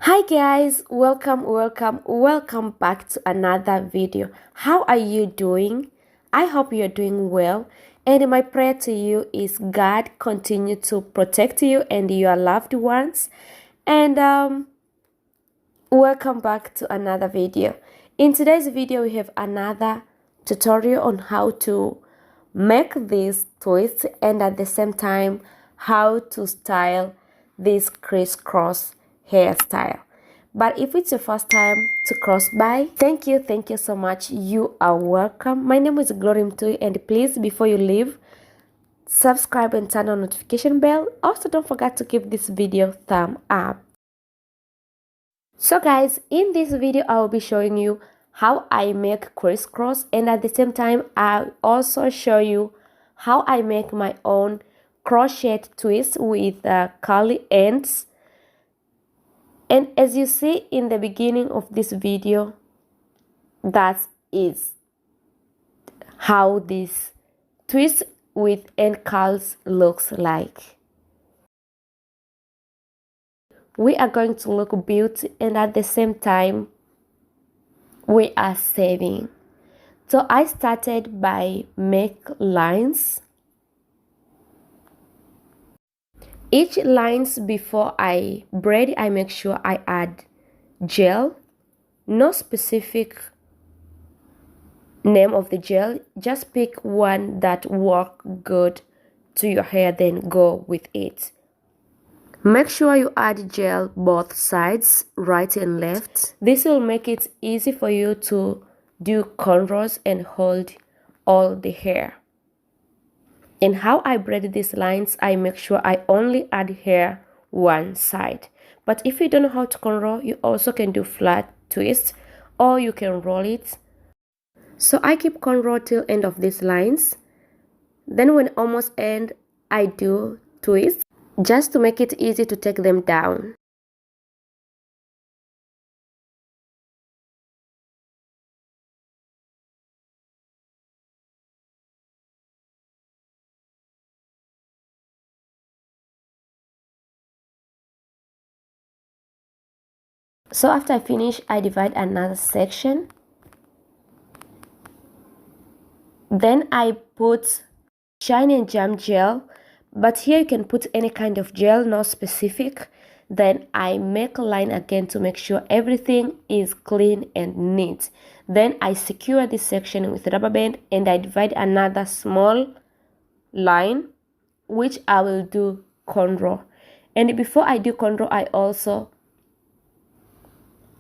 Hi guys, welcome back to another video. How are you doing? I hope you're doing well, and my prayer to you is God continue to protect you and your loved ones. And welcome back to another video. In today's video we have another tutorial on how to make this twist and at the same time how to style this crisscross hairstyle. But if it's your first time to cross by, thank you so much. You are welcome. My name is Glory Mtui, and please, before you leave, subscribe and turn on notification bell. Also, don't forget to give this video thumb up. So guys, in this video I will be showing you how I make crisscross, and at the same time I'll also show you how I make my own crochet twist with curly ends. And as you see in the beginning of this video, that is how this twist with end curls looks like. We are going to look beauty, and at the same time we are saving. So I started by make lines. Each lines before I braid, I make sure I add gel. No specific name of the gel, just pick one that work good to your hair, then go with it. Make sure you add gel both sides, right and left. This will make it easy for you to do cornrows and hold all the hair. And how I braid these lines, I make sure I only add hair one side. But if you don't know how to cornrow, you also can do flat twist or you can roll it. So I keep cornrow till end of these lines. Then when almost end, I do twist just to make it easy to take them down. So after I finish, I divide another section. Then I put shine and jam gel, but here you can put any kind of gel, not specific. Then I make a line again to make sure everything is clean and neat. Then I secure this section with a rubber band, and I divide another small line, which I will do cornrow. And before I do cornrow, I also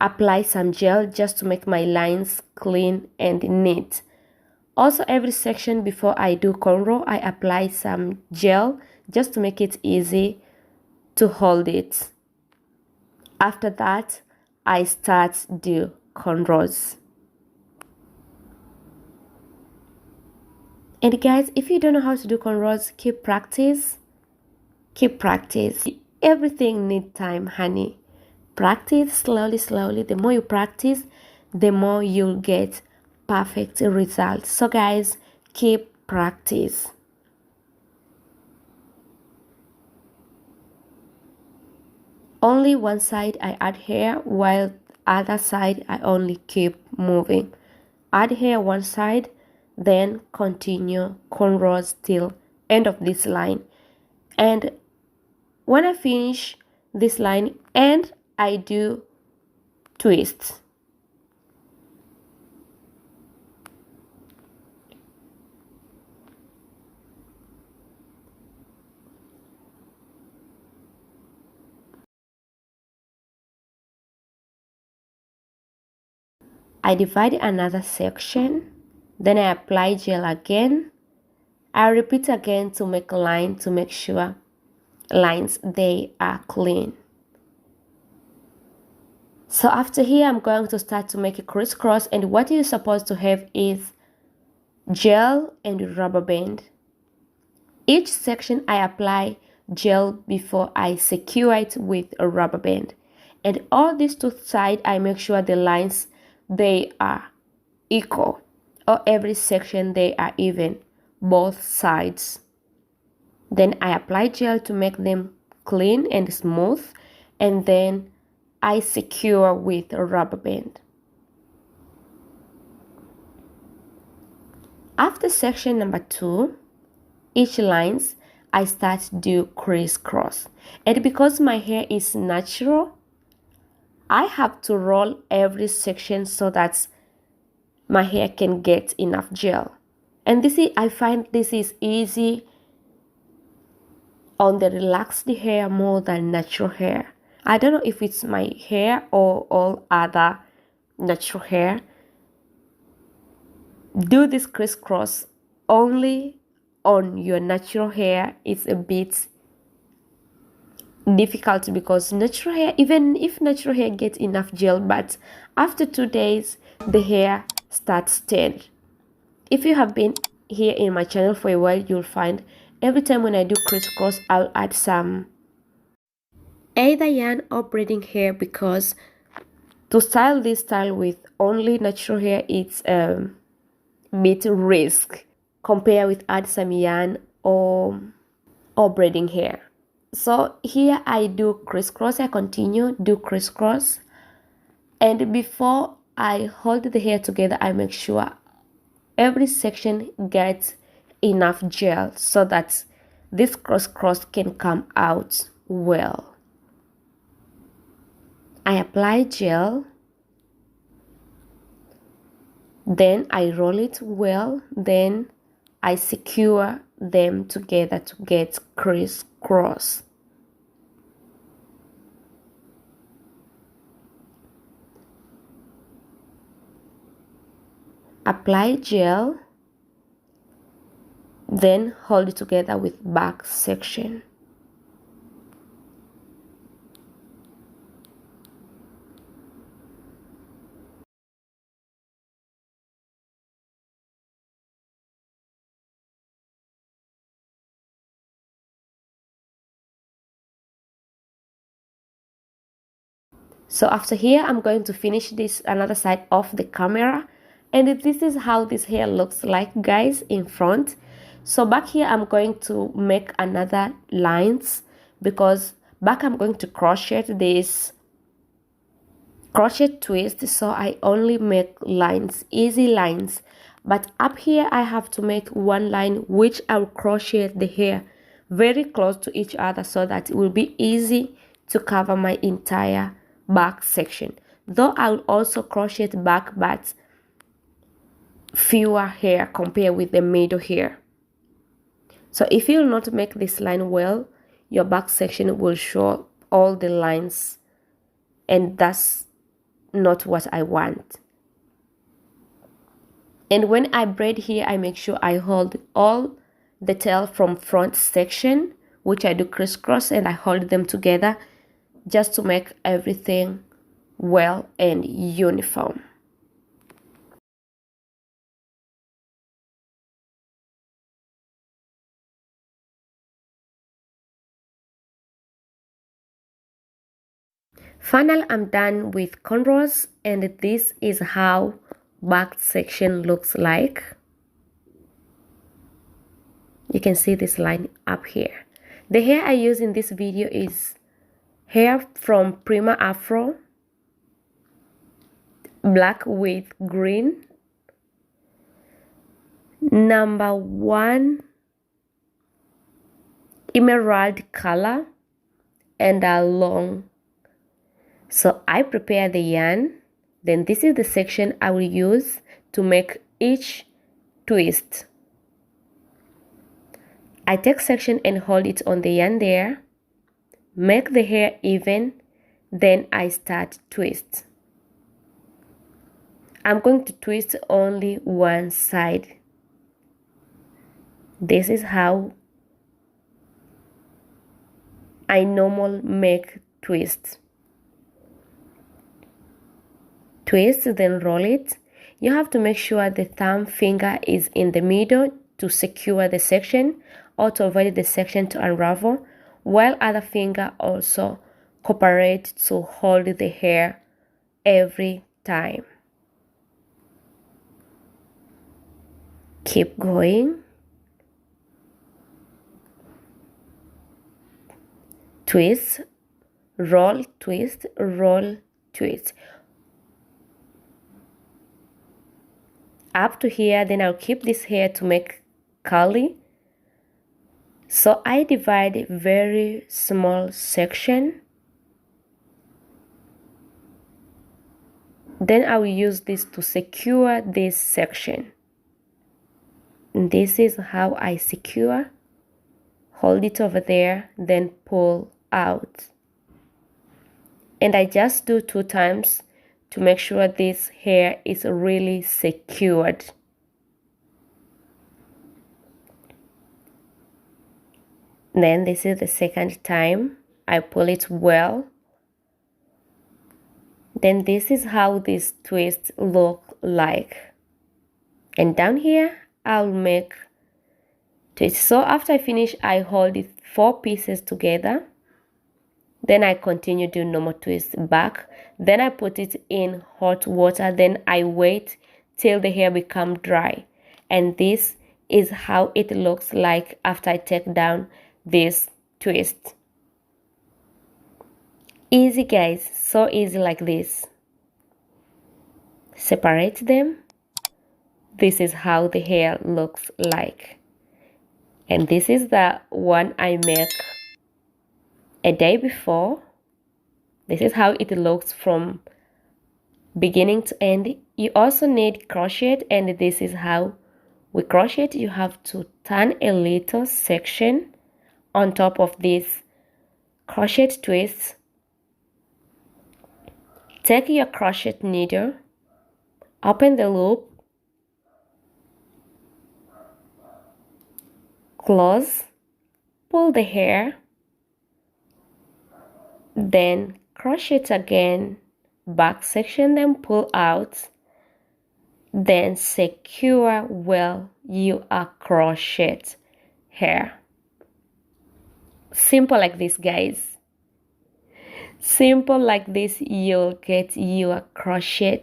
apply some gel just to make my lines clean and neat. Also, every section before I do cornrow, I apply some gel just to make it easy to hold it. After that, I start do cornrows. And guys, if you don't know how to do cornrows, keep practice. Keep practice. Everything needs time, honey. Practice slowly. The more you practice, the more you'll get perfect results. So guys, keep practice. Only one side I add hair, while other side I only keep moving. Add hair one side, then continue cornrows till end of this line. And when I finish this line and I do twists. I divide another section, then I apply gel again. I repeat again to make a line to make sure lines they are clean. So after here, I'm going to start to make a crisscross, and what you're supposed to have is gel and rubber band. Each section I apply gel before I secure it with a rubber band. And all these two sides, I make sure the lines they are equal, or every section they are even, both sides. Then I apply gel to make them clean and smooth, and then I secure with a rubber band. After section number 2, each lines, I start to do crisscross. And because my hair is natural, I have to roll every section so that my hair can get enough gel. And I find this is easy on the relaxed hair more than natural hair. I don't know if it's my hair or all other natural hair. Do this crisscross only on your natural hair. It's a bit difficult because natural hair, even if natural hair gets enough gel, but after 2 days the hair starts thin. If you have been here in my channel for a while, you'll find every time when I do crisscross, I'll add some either yarn or braiding hair, because to style this style with only natural hair, it's a bit risk compared with add some yarn or braiding hair. So here I do crisscross, I continue do crisscross, and before I hold the hair together, I make sure every section gets enough gel so that this crisscross can come out well. I apply gel, then I roll it well, then I secure them together to get crisscross. Apply gel, then hold it together with back section. So after here, I'm going to finish this another side of the camera, and this is how this hair looks like, guys, in front. So back here, I'm going to make another lines, because back I'm going to crochet this crochet twist, so I only make lines, easy lines. But up here I have to make one line which I'll crochet the hair very close to each other so that it will be easy to cover my entire back section. Though I'll also crochet back, but fewer hair compared with the middle here. So if you'll not make this line well, your back section will show all the lines, and that's not what I want. And when I braid here, I make sure I hold all the tail from front section, which I do crisscross, and I hold them together just to make everything well and uniform. Finally, I'm done with cornrows, and this is how back section looks like. You can see this line up here. The hair I use in this video is hair from Prima Afro, black with green, number 1 emerald color, and a long. So I prepare the yarn, then this is the section I will use to make each twist. I take section and hold it on the yarn there, make the hair even, then I start twist. I'm going to twist only one side. This is how I normally make twists. Twist, then roll it. You have to make sure the thumb finger is in the middle to secure the section or to avoid the section to unravel, while other finger also cooperate to hold the hair every time. Keep going. Twist, roll, twist up to here. Then I'll keep this hair to make curly, so I divide a very small section. Then I will use this to secure this section. And this is how I secure. Hold it over there, then pull out. And I just do 2 times to make sure this hair is really secured. Then this is the second time. I pull it well. Then this is how this twist look like. And down here, I'll make twist. So after I finish, I hold it 4 pieces together. Then I continue doing normal twist back. Then I put it in hot water. Then I wait till the hair become dry. And this is how it looks like after I take down this twist. Easy guys, so easy like this. Separate them. This is how the hair looks like. And this is the one I make a day before. This is how it looks from beginning to end. You also need crochet, and this is how we crochet. You have to turn a little section on top of this crochet twist. Take your crochet needle, open the loop, close, pull the hair, then crochet again, back section, then pull out, then secure well your crochet hair. Simple like this guys. Simple like this, you'll get your crochet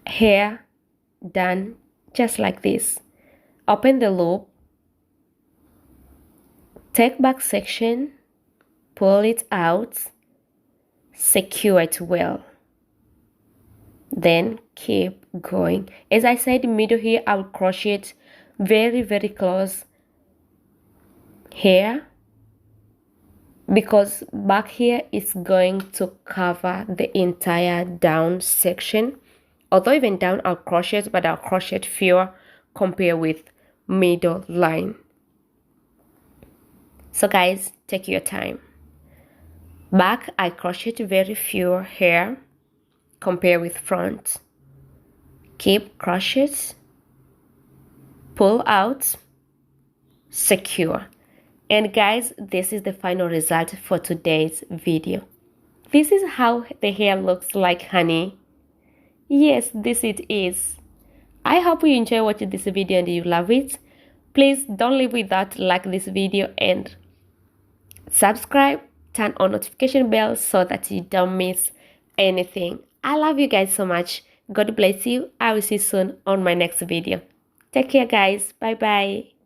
hair done just like this. Open the loop, take back section, pull it out, secure it well, then keep going. As I said, middle here I'll crochet very close here, because back here is going to cover the entire down section. Although even down I'll crochet, but I'll crochet fewer compared with middle line. So guys, take your time. Back I crochet very few here compared with front. Keep crochet, pull out, secure. And guys, this is the final result for today's video. This is how the hair looks like, honey. Yes, this it is. I hope you enjoy watching this video and you love it. Please don't leave without like this video and subscribe, turn on notification bell so that you don't miss anything. I love you guys so much. God bless you. I will see you soon on my next video. Take care guys. Bye bye.